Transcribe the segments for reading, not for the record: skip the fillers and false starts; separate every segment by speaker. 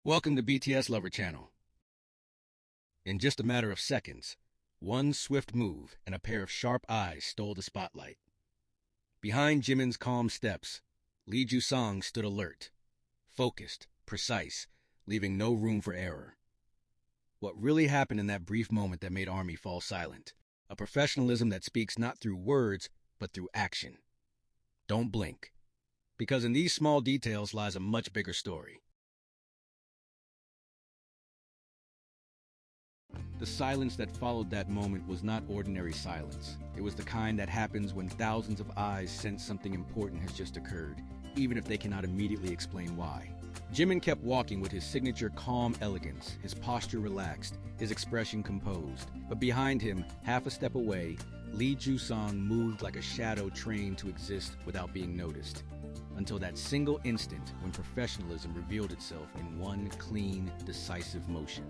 Speaker 1: Welcome to BTS Lover channel. In just a matter of seconds, one swift move and a pair of sharp eyes stole the spotlight. Behind Jimin's calm steps, Lee Jusang stood alert, focused, precise, leaving no room for error. What really happened in that brief moment that made ARMY fall silent? A professionalism that speaks not through words, but through action. Don't blink, because in these small details lies a much bigger story. The silence that followed that moment was not ordinary silence. It was the kind that happens when thousands of eyes sense something important has just occurred, even if they cannot immediately explain why. Jimin kept walking with his signature calm elegance, his posture relaxed, his expression composed. But behind him, half a step away, Lee Jusang moved like a shadow trained to exist without being noticed. Until that single instant when professionalism revealed itself in one clean, decisive motion.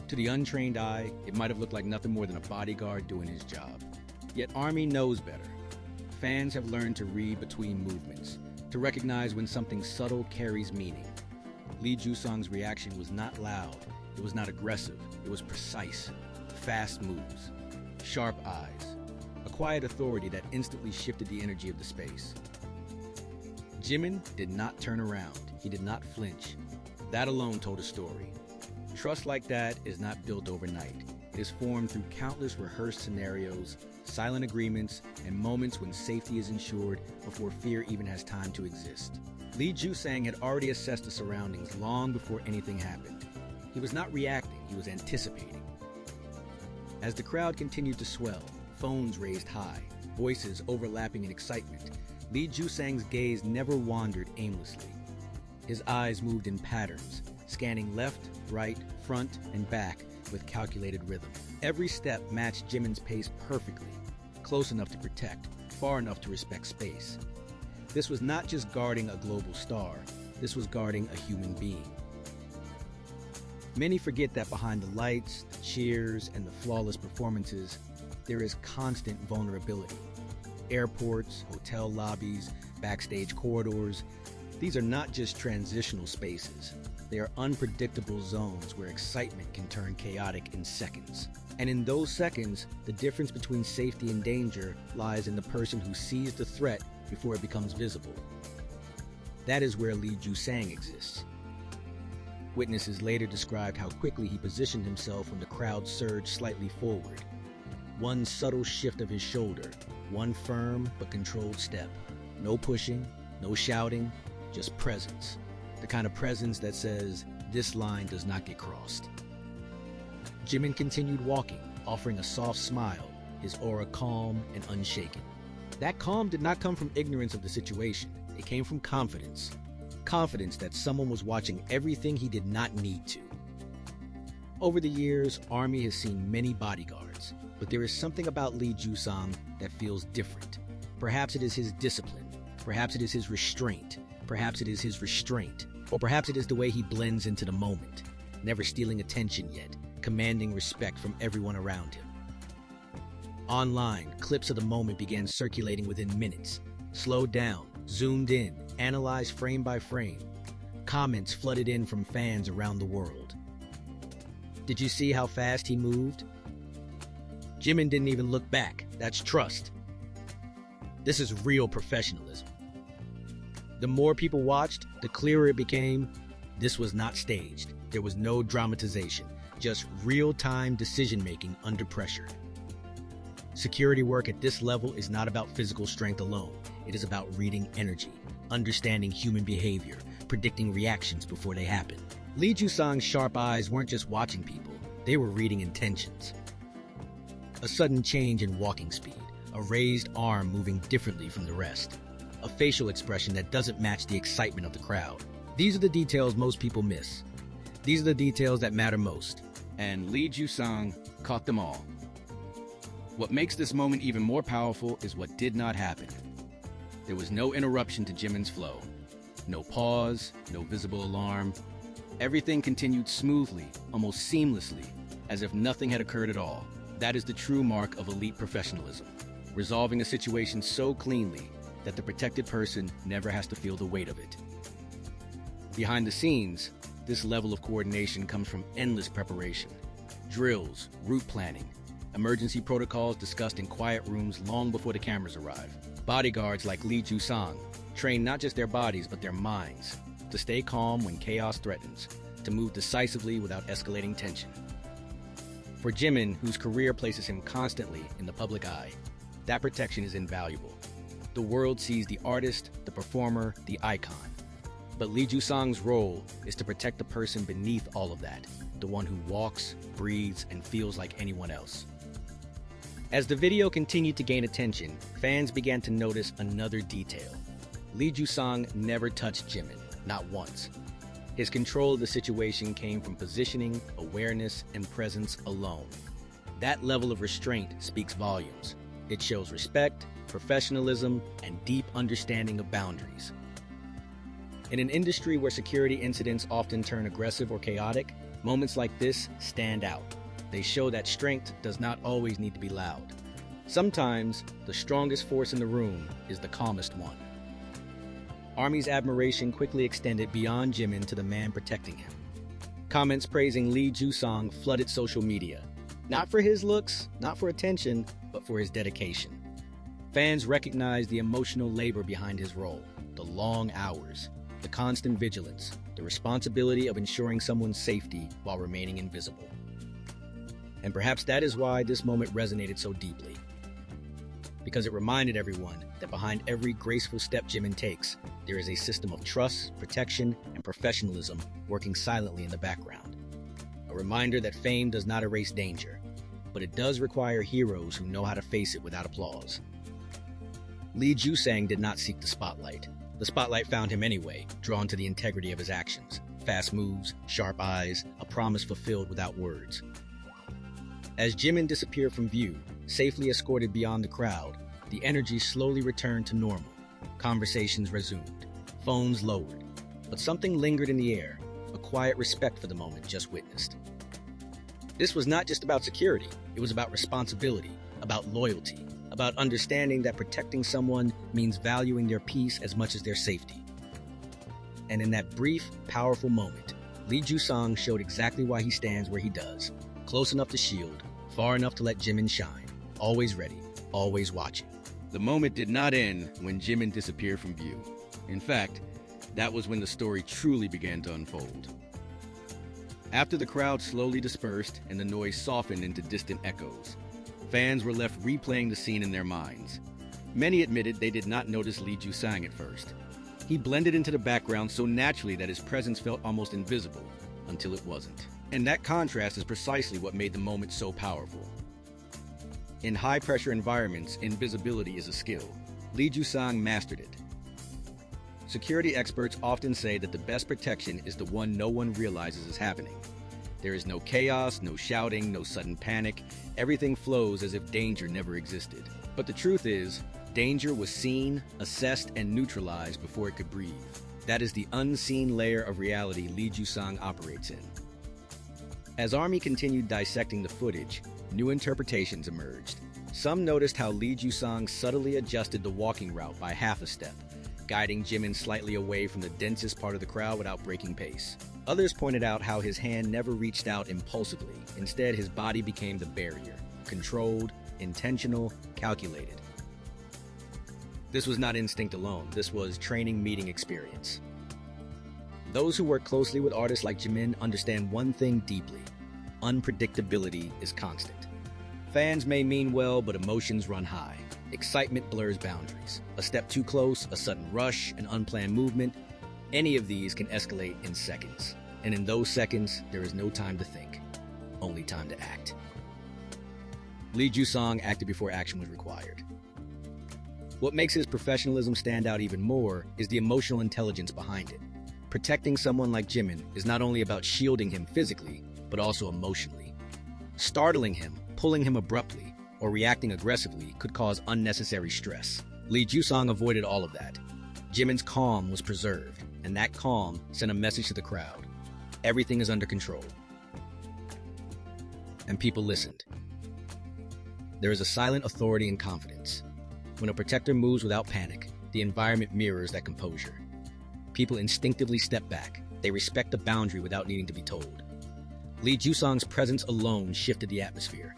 Speaker 1: To the untrained eye, it might have looked like nothing more than a bodyguard doing his job. Yet ARMY knows better. Fans have learned to read between movements, to recognize when something subtle carries meaning. Lee Jusang's reaction was not loud, it was not aggressive, it was precise. Fast moves, sharp eyes, a quiet authority that instantly shifted the energy of the space. Jimin did not turn around, he did not flinch. That alone told a story. Trust like that is not built overnight. It is formed through countless rehearsed scenarios, silent agreements, and moments when safety is ensured before fear even has time to exist. Lee Jusang had already assessed the surroundings long before anything happened. He was not reacting, he was anticipating. As the crowd continued to swell, phones raised high, voices overlapping in excitement, Lee Jusang's gaze never wandered aimlessly. His eyes moved in patterns, scanning left, right, front, and back with calculated rhythm. Every step matched Jimin's pace perfectly, close enough to protect, far enough to respect space. This was not just guarding a global star, this was guarding a human being. Many forget that behind the lights, the cheers, and the flawless performances, there is constant vulnerability. Airports, hotel lobbies, backstage corridors, these are not just transitional spaces. They are unpredictable zones where excitement can turn chaotic in seconds. And in those seconds, the difference between safety and danger lies in the person who sees the threat before it becomes visible. That is where Lee Jusang exists. Witnesses later described how quickly he positioned himself when the crowd surged slightly forward. One subtle shift of his shoulder, one firm but controlled step. No pushing, no shouting, just presence. The kind of presence that says, this line does not get crossed. Jimin continued walking, offering a soft smile, his aura calm and unshaken. That calm did not come from ignorance of the situation. It came from confidence. Confidence that someone was watching everything he did not need to. Over the years, ARMY has seen many bodyguards, but there is something about Lee Jusang that feels different. Perhaps it is his discipline. Perhaps it is his restraint. Perhaps it is his restraint. Or perhaps it is the way he blends into the moment, never stealing attention yet, commanding respect from everyone around him. Online, clips of the moment began circulating within minutes. Slowed down, zoomed in, analyzed frame by frame. Comments flooded in from fans around the world. Did you see how fast he moved? Jimin didn't even look back. That's trust. This is real professionalism. The more people watched, the clearer it became, this was not staged. There was no dramatization, just real-time decision-making under pressure. Security work at this level is not about physical strength alone. It is about reading energy, understanding human behavior, predicting reactions before they happen. Lee Jusang's sharp eyes weren't just watching people, they were reading intentions. A sudden change in walking speed, a raised arm moving differently from the rest. A facial expression that doesn't match the excitement of the crowd. These are the details most people miss. These are the details that matter most. And Lee Jusang caught them all. What makes this moment even more powerful is what did not happen. There was no interruption to Jimin's flow. No pause, no visible alarm. Everything continued smoothly, almost seamlessly, as if nothing had occurred at all. That is the true mark of elite professionalism. Resolving a situation so cleanly that the protected person never has to feel the weight of it. Behind the scenes, This level of coordination comes from endless preparation. Drills, route planning, emergency protocols discussed in quiet rooms long before the cameras arrive. Bodyguards like Jusang train not just their bodies but their minds to stay calm when chaos threatens, to move decisively without escalating tension. For Jimin, whose career places him constantly in the public eye, that protection is invaluable. The world sees the artist, the performer, the icon. But Lee Jusang's role is to protect the person beneath all of that, the one who walks, breathes, and feels like anyone else. As the video continued to gain attention, fans began to notice another detail. Lee Jusang never touched Jimin, not once. His control of the situation came from positioning, awareness, and presence alone. That level of restraint speaks volumes. It shows respect, professionalism, and deep understanding of boundaries. In an industry where security incidents often turn aggressive or chaotic, moments like this stand out. They show that strength does not always need to be loud. Sometimes, the strongest force in the room is the calmest one. ARMY's admiration quickly extended beyond Jimin to the man protecting him. Comments praising Lee Jusang flooded social media. Not for his looks, not for attention, but for his dedication. Fans recognized the emotional labor behind his role, the long hours, the constant vigilance, the responsibility of ensuring someone's safety while remaining invisible. And perhaps that is why this moment resonated so deeply. Because it reminded everyone that behind every graceful step Jimin takes, there is a system of trust, protection, and professionalism working silently in the background. A reminder that fame does not erase danger, but it does require heroes who know how to face it without applause. Lee Jusang did not seek the spotlight. The spotlight found him anyway, drawn to the integrity of his actions. Fast moves, sharp eyes, a promise fulfilled without words. As Jimin disappeared from view, safely escorted beyond the crowd, the energy slowly returned to normal. Conversations resumed, phones lowered, but something lingered in the air, a quiet respect for the moment just witnessed. This was not just about security, it was about responsibility, about loyalty, about understanding that protecting someone means valuing their peace as much as their safety. And in that brief, powerful moment, Lee Jusang showed exactly why he stands where he does, close enough to shield, far enough to let Jimin shine, always ready, always watching.
Speaker 2: The moment did not end when Jimin disappeared from view. In fact, that was when the story truly began to unfold. After the crowd slowly dispersed and the noise softened into distant echoes, fans were left replaying the scene in their minds. Many admitted they did not notice Lee Jusang at first. He blended into the background so naturally that his presence felt almost invisible, until it wasn't. And that contrast is precisely what made the moment so powerful. In high-pressure environments, invisibility is a skill. Lee Jusang mastered it. Security experts often say that the best protection is the one no one realizes is happening. There is no chaos, no shouting, no sudden panic. Everything flows as if danger never existed. But the truth is, danger was seen, assessed, and neutralized before it could breathe. That is the unseen layer of reality Lee Jusang operates in. As ARMY continued dissecting the footage, new interpretations emerged. Some noticed how Lee Jusang subtly adjusted the walking route by half a step, guiding Jimin slightly away from the densest part of the crowd without breaking pace. Others pointed out how his hand never reached out impulsively. Instead, his body became the barrier, controlled, intentional, calculated. This was not instinct alone. This was training meeting experience. Those who work closely with artists like Jimin understand one thing deeply. Unpredictability is constant. Fans may mean well, but emotions run high. Excitement blurs boundaries. A step too close, a sudden rush, an unplanned movement, any of these can escalate in seconds. And in those seconds, there is no time to think, only time to act. Lee Jusang acted before action was required. What makes his professionalism stand out even more is the emotional intelligence behind it. Protecting someone like Jimin is not only about shielding him physically, but also emotionally. Startling him, pulling him abruptly, or reacting aggressively could cause unnecessary stress. Lee Jusang avoided all of that. Jimin's calm was preserved, and that calm sent a message to the crowd. Everything is under control. And people listened. There is a silent authority and confidence. When a protector moves without panic, the environment mirrors that composure. People instinctively step back.
Speaker 1: They respect the boundary without needing to be told. Lee Jusang's presence alone shifted the atmosphere.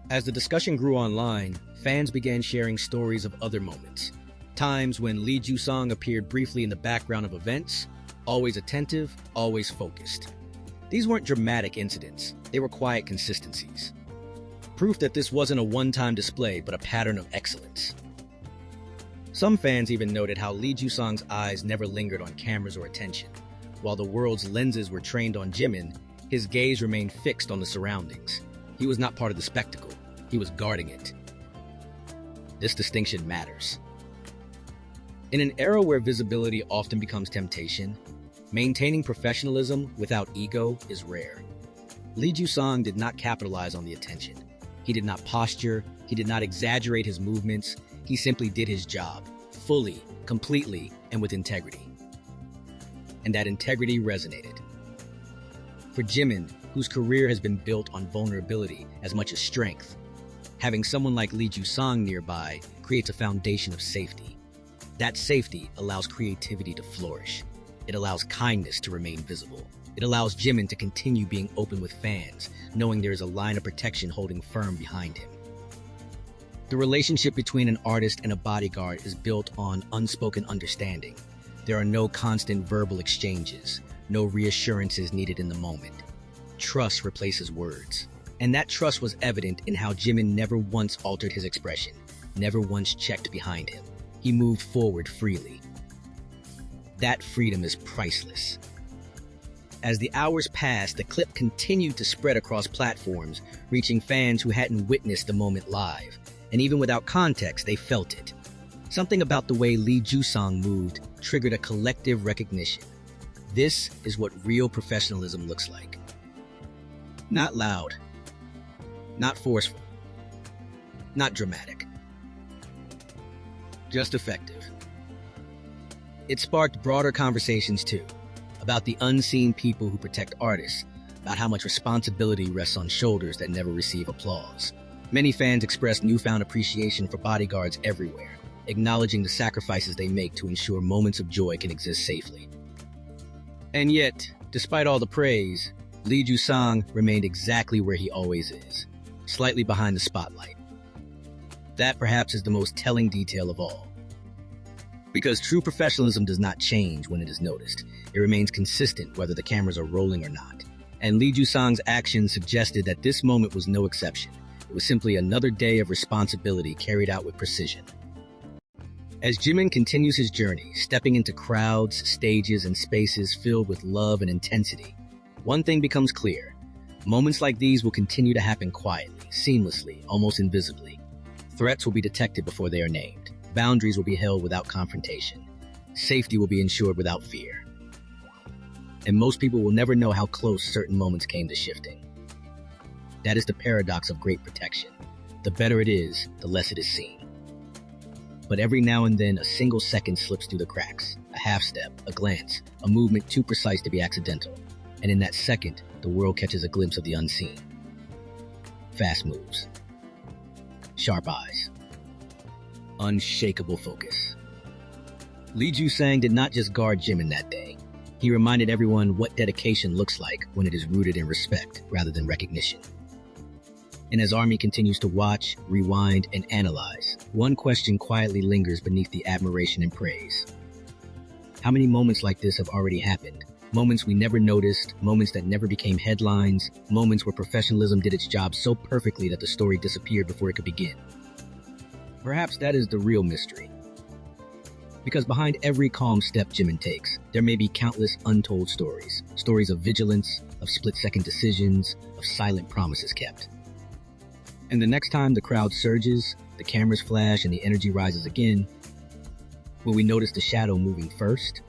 Speaker 1: As the discussion grew online, fans began sharing stories of other moments. Times when Lee Jusang appeared briefly in the background of events, always attentive, always focused. These weren't dramatic incidents, they were quiet consistencies. Proof that this wasn't a one-time display, but a pattern of excellence. Some fans even noted how Lee Jusang's eyes never lingered on cameras or attention. While the world's lenses were trained on Jimin, his gaze remained fixed on the surroundings. He was not part of the spectacle, he was guarding it. This distinction matters. In an era where visibility often becomes temptation, maintaining professionalism without ego is rare. Lee Jusang did not capitalize on the attention. He did not posture, he did not exaggerate his movements, he simply did his job, fully, completely, and with integrity. And that integrity resonated. For Jimin, whose career has been built on vulnerability as much as strength, having someone like Lee Jusang nearby creates a foundation of safety. That safety allows creativity to flourish. It allows kindness to remain visible. It allows Jimin to continue being open with fans, knowing there is a line of protection holding firm behind him. The relationship between an artist and a bodyguard is built on unspoken understanding. There are no constant verbal exchanges, no reassurances needed in the moment. Trust replaces words. And that trust was evident in how Jimin never once altered his expression, never once checked behind him. He moved forward freely. That freedom is priceless. As the hours passed, the clip continued to spread across platforms, reaching fans who hadn't witnessed the moment live. And even without context, they felt it. Something about the way Lee Jusang moved triggered a collective recognition. This is what real professionalism looks like. Not loud, not forceful, not dramatic, just effective. It sparked broader conversations too, about the unseen people who protect artists, about how much responsibility rests on shoulders that never receive applause. Many fans expressed newfound appreciation for bodyguards everywhere, acknowledging the sacrifices they make to ensure moments of joy can exist safely. And yet, despite all the praise, Lee Jusang remained exactly where he always is, slightly behind the spotlight. That perhaps is the most telling detail of all. Because true professionalism does not change when it is noticed. It remains consistent whether the cameras are rolling or not. And Lee Jusang's actions suggested that this moment was no exception. It was simply another day of responsibility carried out with precision. As Jimin continues his journey, stepping into crowds, stages, and spaces filled with love and intensity, one thing becomes clear. Moments like these will continue to happen quietly, seamlessly, almost invisibly. Threats will be detected before they are named. Boundaries will be held without confrontation. Safety will be ensured without fear. And most people will never know how close certain moments came to shifting. That is the paradox of great protection. The better it is, the less it is seen. But every now and then, a single second slips through the cracks. A half step, a glance, a movement too precise to be accidental. And in that second, the world catches a glimpse of the unseen. Fast moves. Sharp eyes. Unshakable focus. Lee Jusang did not just guard Jimin that day. He reminded everyone what dedication looks like when it is rooted in respect rather than recognition. And as ARMY continues to watch, rewind, and analyze, one question quietly lingers beneath the admiration and praise. How many moments like this have already happened? Moments we never noticed, moments that never became headlines, moments where professionalism did its job so perfectly that the story disappeared before it could begin. Perhaps that is the real mystery. Because behind every calm step Jimin takes, there may be countless untold stories. Stories of vigilance, of split-second decisions, of silent promises kept. And the next time the crowd surges, the cameras flash, and the energy rises again, will we notice the shadow moving first,